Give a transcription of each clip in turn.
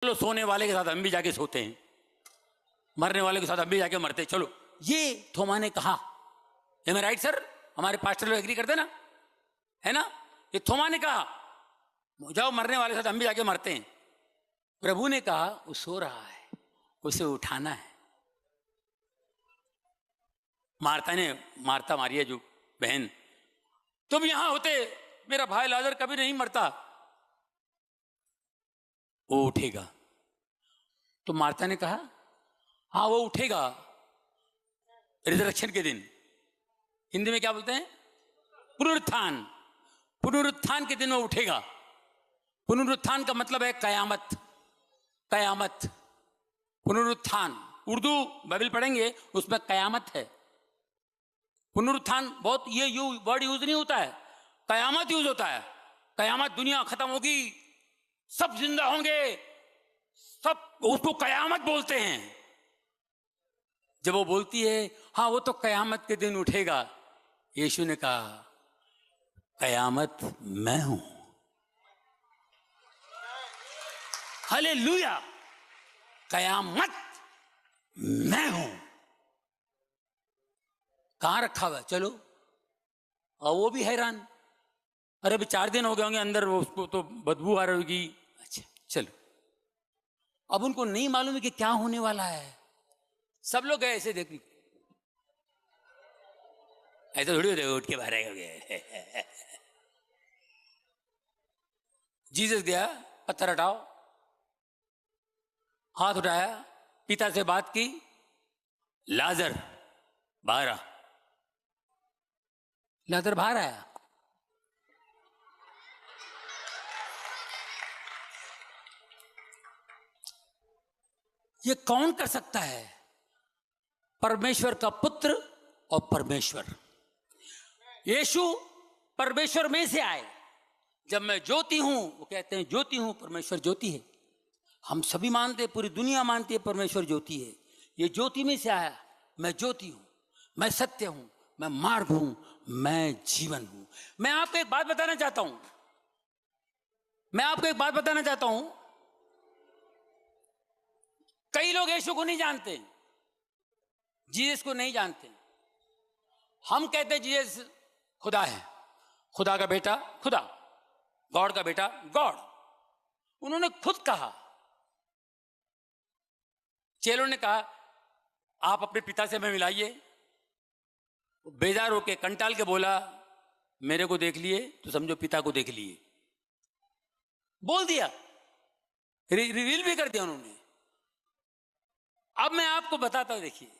चलो सोने वाले के साथ हम भी जाके सोते हैं, मरने वाले के साथ हम भी जाके मरते हैं, चलो। ये थोमा ने कहा, एम आई राइट सर? हमारे पास्टर लोग एग्री करते ना, है ना? ये थोमा ने कहा जाओ मरने वाले के साथ हम भी जाके मरते हैं। प्रभु ने कहा वो सो रहा है, उसे उठाना है। मार्ता मारिया जो बहन, तुम यहां होते मेरा भाई लाजर कभी नहीं मरता, वो उठेगा। तो मार्ता ने कहा हाँ वो उठेगा रिजरेक्शन के दिन। हिंदी में क्या बोलते हैं? पुनरुत्थान। पुनरुत्थान के दिन वो उठेगा। पुनरुत्थान का मतलब है कयामत। कयामत, पुनरुत्थान। उर्दू बाइबल पढ़ेंगे उसमें कयामत है। पुनरुत्थान बहुत ये वर्ड यूज नहीं होता है, कयामत यूज होता है। कयामत, दुनिया खत्म होगी, सब जिंदा होंगे, सब, उसको कयामत बोलते हैं। जब वो बोलती है हाँ वो तो कयामत के दिन उठेगा, यीशु ने कहा कयामत मैं हूं। हालेलुया, कयामत मैं हूं। कहां रखा हुआ? चलो। और वो भी हैरान, अरे अभी 4 दिन हो गए होंगे अंदर, उसको तो बदबू आ रही होगी। अच्छा चलो। अब उनको नहीं मालूम है कि क्या होने वाला है। सब लोग गए ऐसे देखने, ऐसे थोड़ी होते उठ के बाहर हो गए। जीसस गया, पत्थर हटाओ, हाथ उठाया, पिता से बात की, लाजर बाहर आ। लाजर बाहर आया। ये कौन कर सकता है? परमेश्वर का पुत्र और परमेश्वर यीशु परमेश्वर में से आए। जब मैं ज्योति हूं, वो कहते हैं ज्योति हूं, परमेश्वर ज्योति है। हम सभी मानते हैं, पूरी दुनिया मानती है परमेश्वर ज्योति है। ये ज्योति में से आया। मैं ज्योति हूं, मैं सत्य हूं, मैं मार्ग हूं, मैं जीवन हूं। मैं आपको एक बात बताना चाहता हूं, मैं आपको एक बात बताना चाहता हूं। कई लोग यीशु को नहीं जानते, जीसस को नहीं जानते। हम कहते हैं जीसस खुदा है, खुदा का बेटा खुदा, गॉड का बेटा गॉड। उन्होंने खुद कहा, चेलों ने कहा आप अपने पिता से हमें मिलाइए। बेजार होके कंटाल के बोला मेरे को देख लिए तो समझो पिता को देख लिए। बोल दिया, रिवील भी कर दिया उन्होंने। अब मैं आपको बताता हूं, देखिए,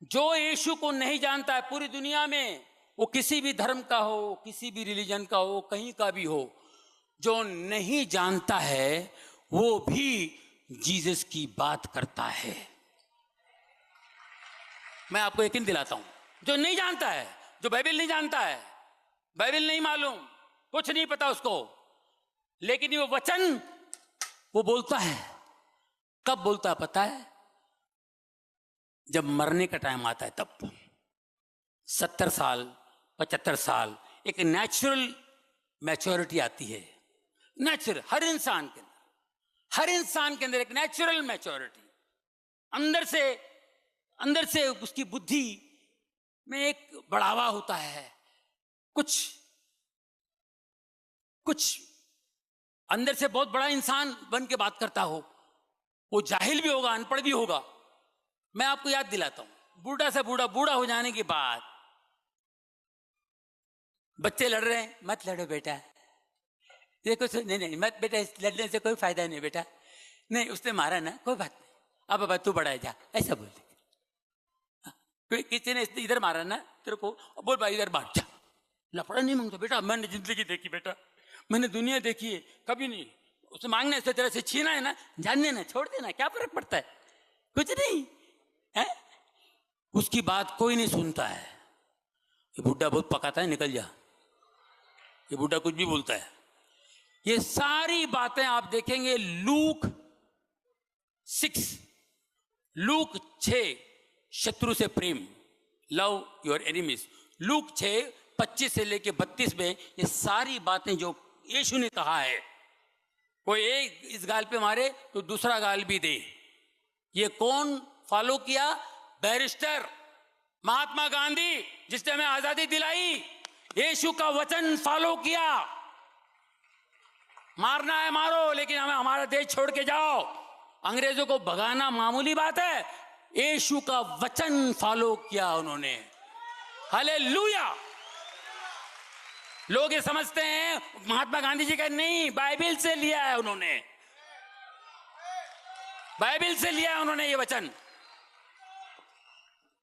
जो यीशु को नहीं जानता है पूरी दुनिया में, वो किसी भी धर्म का हो, किसी भी रिलीजन का हो, कहीं का भी हो, जो नहीं जानता है वो भी जीसस की बात करता है। मैं आपको यकीन दिलाता हूं, जो नहीं जानता है, जो बाइबल नहीं जानता है, बाइबल नहीं मालूम, कुछ नहीं पता उसको, लेकिन वो वचन वो बोलता है। कब बोलता है पता है? जब मरने का टाइम आता है तब। 70 साल 75 साल एक नेचुरल मैच्योरिटी आती है। नेचुरल, हर इंसान के अंदर, हर इंसान के अंदर एक नेचुरल मैच्योरिटी, अंदर से उसकी बुद्धि में एक बढ़ावा होता है। कुछ अंदर से बहुत बड़ा इंसान बन के बात करता हो। वो जाहिल भी होगा, अनपढ़ भी होगा। मैं आपको याद दिलाता हूं, बूढ़ा से बूढ़ा हो जाने के बाद बच्चे लड़ रहे हैं, मत लड़ो बेटा, देखो नहीं मत बेटा, लड़ने से कोई फायदा नहीं बेटा, नहीं उसने मारा ना, कोई बात नहीं, अब बाबा तू बड़ा है जा, ऐसा बोल दे। कोई किसी ने इधर मारा ना तेरे को, बोल भाई इधर भाग जा। लफड़ा नहीं मांगता बेटा, मैंने जिंदगी देखी बेटा, मैंने दुनिया देखी है, कभी नहीं। उसे मांगने से तेरे से छीना है ना, जानने ना, छोड़ देना, क्या फर्क पड़ता है, कुछ नहीं है। उसकी बात कोई नहीं सुनता है। ये बुढ़ा बहुत पकाता है, निकल जा, ये बुढ़ा कुछ भी बोलता है। ये सारी बातें आप देखेंगे लूक 6 शत्रु से प्रेम, लव योर एनिमीज। लूक 6:25 से लेके 32 में ये सारी बातें जो यीशु ने कहा है कोई एक इस गाल पे मारे तो दूसरा गाल भी दे। ये कौन फॉलो किया? बैरिस्टर महात्मा गांधी, जिसने हमें आजादी दिलाई। यीशु का वचन फॉलो किया। मारना है मारो, लेकिन हमें हमारा देश छोड़ के जाओ। अंग्रेजों को भगाना मामूली बात है, यीशु का वचन फॉलो किया उन्होंने। हालेलुया। लोग ये समझते हैं महात्मा गांधी जी का, नहीं, बाइबल से लिया है उन्होंने, बाइबल से लिया है उन्होंने ये वचन।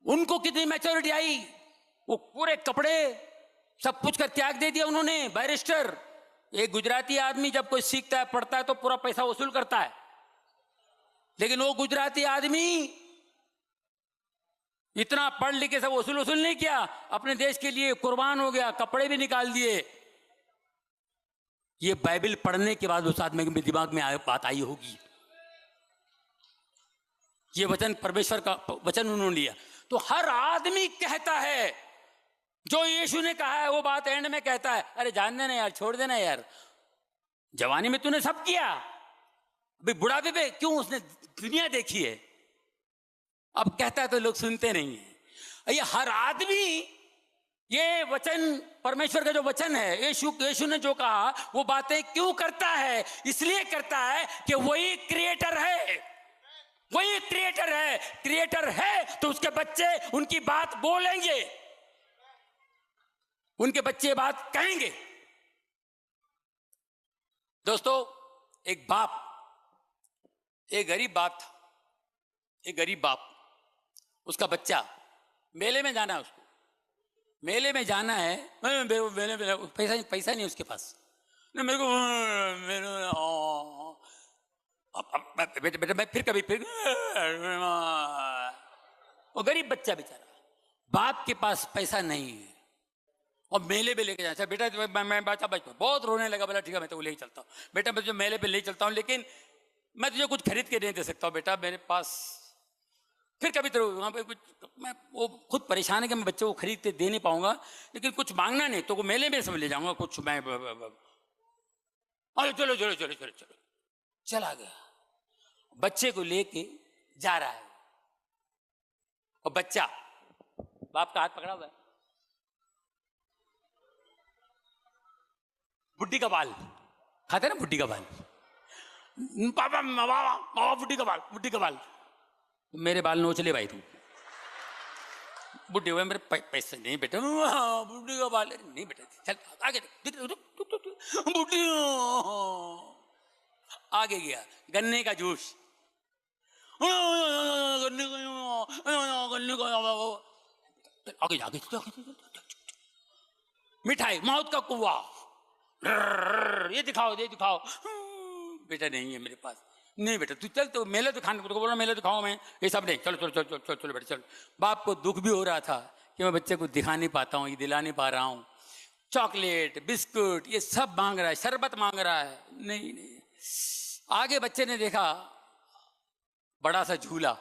उनको कितनी मैच्योरिटी आई, वो पूरे कपड़े सब कुछ कर त्याग दे दिया उन्होंने। बैरिस्टर, एक गुजराती आदमी जब कोई सीखता है पढ़ता है तो पूरा पैसा वसूल करता है, लेकिन वो गुजराती आदमी इतना पढ़ लिख के सब वसूल नहीं किया, अपने देश के लिए कुर्बान हो गया, कपड़े भी निकाल दिए। ये बाइबल पढ़ने के बाद उस आदमी के दिमाग में बात आई होगी, ये वचन परमेश्वर का वचन उन्होंने लिया। तो हर आदमी कहता है जो यीशु ने कहा है, वो बात एंड में कहता है, अरे जान देना यार, छोड़ देना यार, जवानी में तूने सब किया, अभी बुढ़ापे पे क्यों? उसने दुनिया देखी है। अब कहता है तो लोग सुनते नहीं है। ये हर आदमी ये वचन, परमेश्वर का जो वचन है, यीशु ने जो कहा, वो बातें क्यों करता है? इसलिए करता है कि वही क्रिएटर है, वही क्रिएटर है। क्रिएटर है तो उसके बच्चे उनकी बात बोलेंगे, उनके बच्चे बात कहेंगे। दोस्तों, एक बाप, एक गरीब बाप था, एक गरीब बाप, उसका बच्चा, मेले में जाना है उसको, मेले में जाना है, मेले में पैसा नहीं उसके पास, मेरे को बेटा मैं फिर कभी फिर, वो गरीब बच्चा बेचारा, बाप के पास पैसा नहीं है और मेले पे लेके जाना। बेटा मैं बच्चा बहुत रोने लगा, बोला ठीक है मैं तो ले चलता हूँ बेटा, मैं तुझे मेले पे ले चलता हूँ, लेकिन मैं तुझे कुछ खरीद के नहीं दे सकता हूँ बेटा, मेरे पास फिर कभी तो वहाँ पे कुछ, मैं वो खुद परेशान है कि मैं बच्चे को खरीद के दे नहीं पाऊंगा, लेकिन कुछ मांगना नहीं तो वो मेले में सब ले जाऊंगा कुछ, मैं अरे चलो चलो चलो चलो चलो। चला गया, बच्चे को लेके जा रहा है और बच्चा बाप का हाथ पकड़ा हुआ है, बुड्ढी का बाल खाते ना, बुड्ढी का बाल, पापा बाबा बुड्ढी का बाल, बुड्ढी का बाल, मेरे बाल नोच ले भाई तू, बुड्ढे हुए मेरे पैसे नहीं बेटा, बुड्ढी का बाल नहीं बेटा, चल आगे, बुड्ढी आगे गया, गन्ने का जूस, गन्ने का आगे आगे, मिठाई, मौत का कुआ, ये दिखाओ ये दिखाओ, बेटा नहीं है मेरे पास, नहीं बेटा तू चल, तो मेले तो खाने को बोला, मेले तो खाओ, मैं ये सब नहीं, चलो चलो चलो चलो चलो चलो बेटा चलो। बाप को दुख भी हो रहा था कि मैं बच्चे को दिखा नहीं पाता हूँ, ये दिला नहीं पा रहा हूँ, चॉकलेट बिस्कुट ये सब मांग रहा है, शरबत मांग रहा है, नहीं नहीं। आगे बच्चे ने देखा बड़ा सा झूला,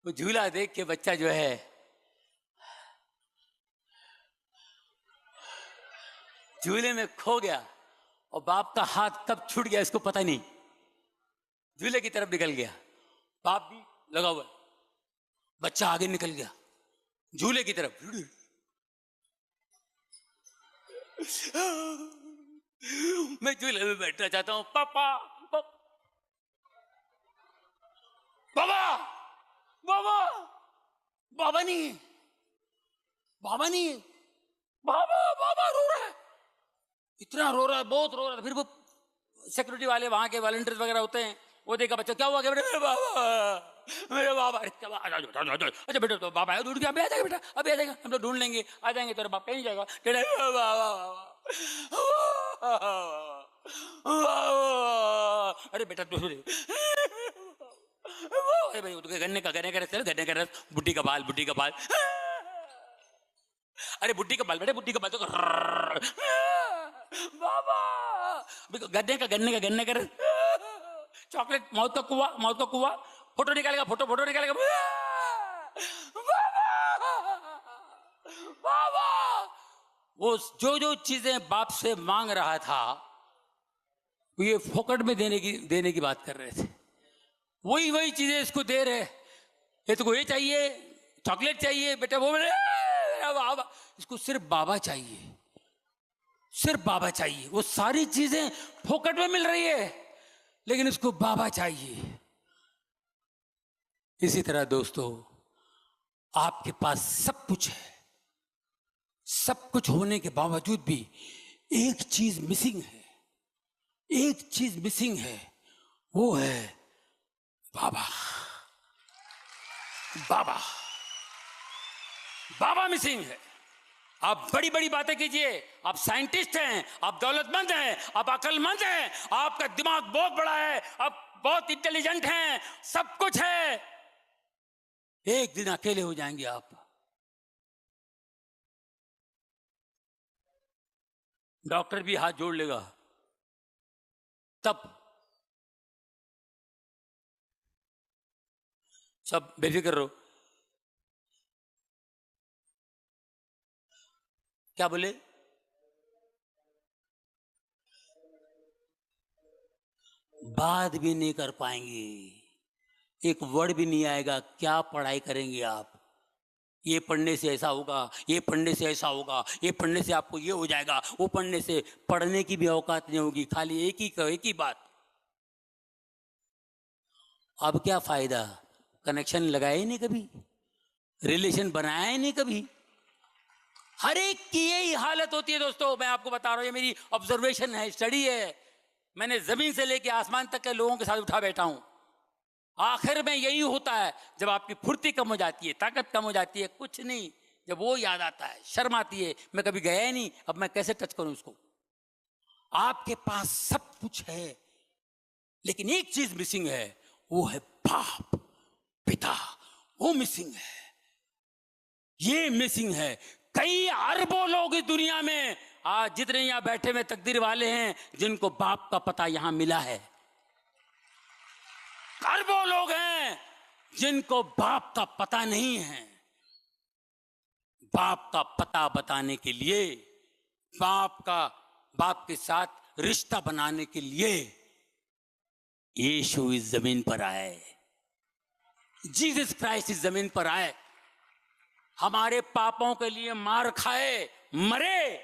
वो झूला देख के बच्चा जो है झूले में खो गया और बाप का हाथ कब छूट गया इसको पता नहीं, झूले की तरफ निकल गया, बाप भी लगा हुआ, बच्चा आगे निकल गया झूले की तरफ, मैं झूले में बैठना चाहता हूं, पापा बाबा बाबा बाबा नहीं, बाबा नहीं, बाबा बाबा रो रहा है, इतना रो रहा है, बहुत रो रहा है। फिर वो सिक्योरिटी वाले वहां के वॉलंटियर्स वगैरह होते हैं, वो देखा बच्चा क्या हुआ, क्या मेरे बाबा, मेरे बाबा, अच्छा बेटा तो बाबा है, ढूंढ के अभी आ जाएगा बेटा, अभी आ जाएगा, हम लोग ढूंढ लेंगे, आ जाएंगे, तेरा बाप कहीं जाएगा, अरे बेटा तू अरे भाई गन्ने का रस, गन्ने का रस, बुड्ढी का बाल, बुड्ढी का बाल, अरे बुड्ढी का बाल बेटे, बुड्ढी का बाल तो बाबा, गन्ने का रस, चॉकलेट, मौत का कुआ, मौत का कुआ, फोटो निकालेगा, फोटो निकालेगा, बाबा। वो जो जो चीजें बाप से मांग रहा था ये फोकट में देने की बात कर रहे थे। वही वही चीजें इसको दे रहे, ये तो ये चाहिए, चॉकलेट चाहिए बेटा, वो बाबा, इसको सिर्फ बाबा चाहिए, सिर्फ बाबा चाहिए। वो सारी चीजें फोकट में मिल रही है, लेकिन इसको बाबा चाहिए। इसी तरह दोस्तों, आपके पास सब कुछ है, सब कुछ होने के बावजूद भी एक चीज मिसिंग है, एक चीज मिसिंग है, वो है बाबा। बाबा, बाबा मिसिंग है। आप बड़ी बड़ी बातें कीजिए, आप साइंटिस्ट हैं, आप दौलतमंद हैं, आप अक्लमंद हैं, आपका दिमाग बहुत बड़ा है, आप बहुत इंटेलिजेंट हैं, सब कुछ है, एक दिन अकेले हो जाएंगे आप। डॉक्टर भी हाथ जोड़ लेगा, तब सब बेफिक्र रहो। क्या बोले? बात भी नहीं कर पाएंगे, एक वर्ड भी नहीं आएगा। क्या पढ़ाई करेंगे आप? ये पढ़ने से ऐसा होगा, ये पढ़ने से ऐसा होगा, ये पढ़ने से आपको ये हो जाएगा, वो पढ़ने से, पढ़ने की भी औकात नहीं होगी, खाली एक ही बात। अब क्या फायदा? कनेक्शन लगाया ही नहीं कभी, रिलेशन बनाया ही नहीं कभी। हर एक की यही हालत होती है दोस्तों। मैं आपको बता रहा हूं, ये मेरी ऑब्जर्वेशन है, स्टडी है। मैंने जमीन से लेकर आसमान तक के लोगों के साथ उठा बैठा हूं। आखिर में यही होता है, जब आपकी फुर्ती कम हो जाती है, ताकत कम हो जाती है, कुछ नहीं, जब वो याद आता है, शर्म आती है, मैं कभी गया ही नहीं, अब मैं कैसे टच करूं उसको। आपके पास सब कुछ है, लेकिन एक चीज मिसिंग है, वो है बाप, पिता, वो मिसिंग है, ये मिसिंग है। कई अरबों लोग इस दुनिया में आज जितने यहां बैठे हुए तकदीर वाले हैं, जिनको बाप का पता यहां मिला है। अरबों लोग हैं जिनको बाप का पता नहीं है। बाप का पता बताने के लिए, बाप के साथ रिश्ता बनाने के लिए यीशु इस जमीन पर आए, जीसस क्राइस्ट इस जमीन पर आए, हमारे पापों के लिए मार खाए, मरे,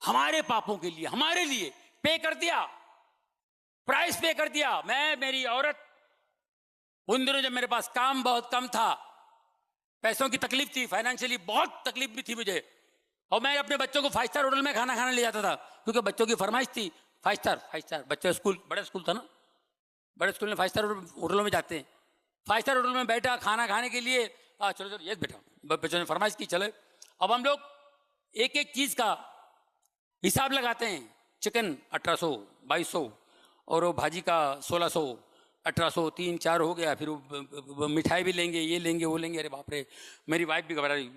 हमारे पापों के लिए, हमारे लिए पे कर दिया, प्राइस पे कर दिया। मैं, मेरी औरत, उन दिनों जब मेरे पास काम बहुत कम था, पैसों की तकलीफ थी, फाइनेंशियली बहुत तकलीफ भी थी मुझे, और मैं अपने बच्चों को 5 स्टार होटल में खाना खाने ले जाता था, क्योंकि बच्चों की फरमाइश थी 5 स्टार। बच्चे स्कूल, बड़े स्कूल था ना, बड़े स्कूल में 5 स्टार होटलों में जाते हैं। 5 स्टार होटल में बैठा खाना खाने के लिए, चलो चलो ये बेटा, बच्चों ने फरमाइश की, चले। अब हम लोग एक एक चीज का हिसाब लगाते हैं। चिकन 1800, 2200, और वो भाजी का 1600, 1800, 3, 4 हो गया। फिर वो मिठाई भी लेंगे, ये लेंगे, वो लेंगे। अरे बाप रे, मेरी वाइफ भी घबरा रही,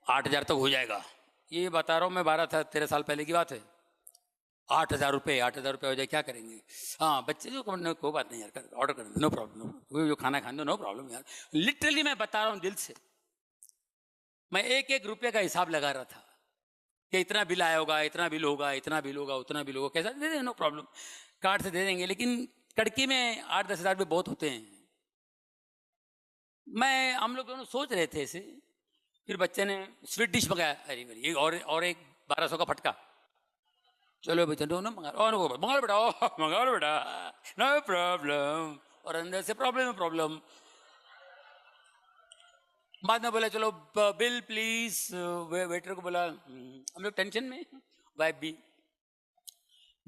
8000 तक हो जाएगा। ये बता रहा हूँ मैं, 12-13 साल पहले की बात है। 8000 रुपये, 8000 रुपये हो जाए, क्या करेंगे? हाँ, बच्चे जो कोई बात नहीं यार, ऑर्डर कर दो, नो प्रॉब्लम, जो खाना खाने दो, नो प्रॉब्लम यार। लिटरली मैं बता रहा हूँ दिल से, मैं एक एक रुपये का हिसाब लगा रहा था कि इतना बिल आया होगा, इतना बिल होगा, इतना बिल होगा, उतना बिल होगा, कैसा दे दें, नो प्रॉब्लम, कार्ड से दे देंगे। लेकिन कड़की में 8-10 हज़ार रुपये बहुत होते हैं। हम लोग दोनों सोच रहे थे ऐसे, फिर बच्चे ने स्वीट डिश मंगाया, अरे और एक 1200 का फटका। चलो बेटा, नो मंगा लो बेटा, मंगा लो बेटा, नो प्रॉब्लम। और अंदर से प्रॉब्लम। बाद में बोला चलो बिल प्लीज, वेटर को बोला, हम लोग टेंशन में, वाइफ भी,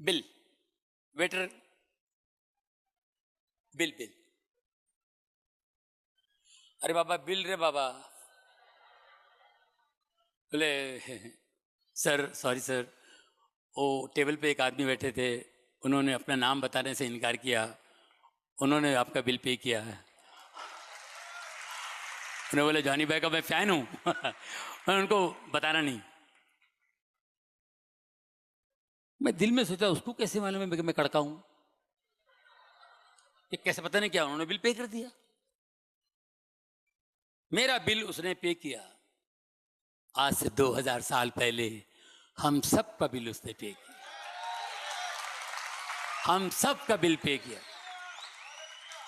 बिल, वेटर, बिल। अरे बाबा, बिल रे बाबा। बोले सर, सॉरी सर, वो टेबल पे एक आदमी बैठे थे, उन्होंने अपना नाम बताने से इनकार किया, उन्होंने आपका बिल पे किया है। उन्होंने बोले जॉनी भाई का मैं फैन हूं मैंने उनको बताना नहीं। मैं दिल में सोचा, उसको कैसे मालूम है मैं कड़का हूं? ये कैसे पता नहीं क्या, उन्होंने बिल पे कर दिया। मेरा बिल उसने पे किया। आज से 2000 साल पहले हम सब का बिल उसने पे किया, हम सब का बिल पे किया,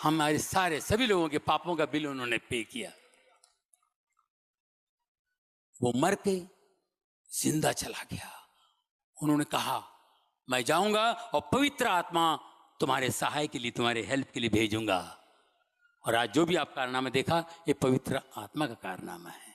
हमारे सारे सभी लोगों के पापों का बिल उन्होंने पे किया। वो मर के जिंदा चला गया। उन्होंने कहा मैं जाऊंगा और पवित्र आत्मा तुम्हारे सहाय के लिए, तुम्हारे हेल्प के लिए भेजूंगा। और आज जो भी आप कारनामा देखा, ये पवित्र आत्मा का कारनामा है।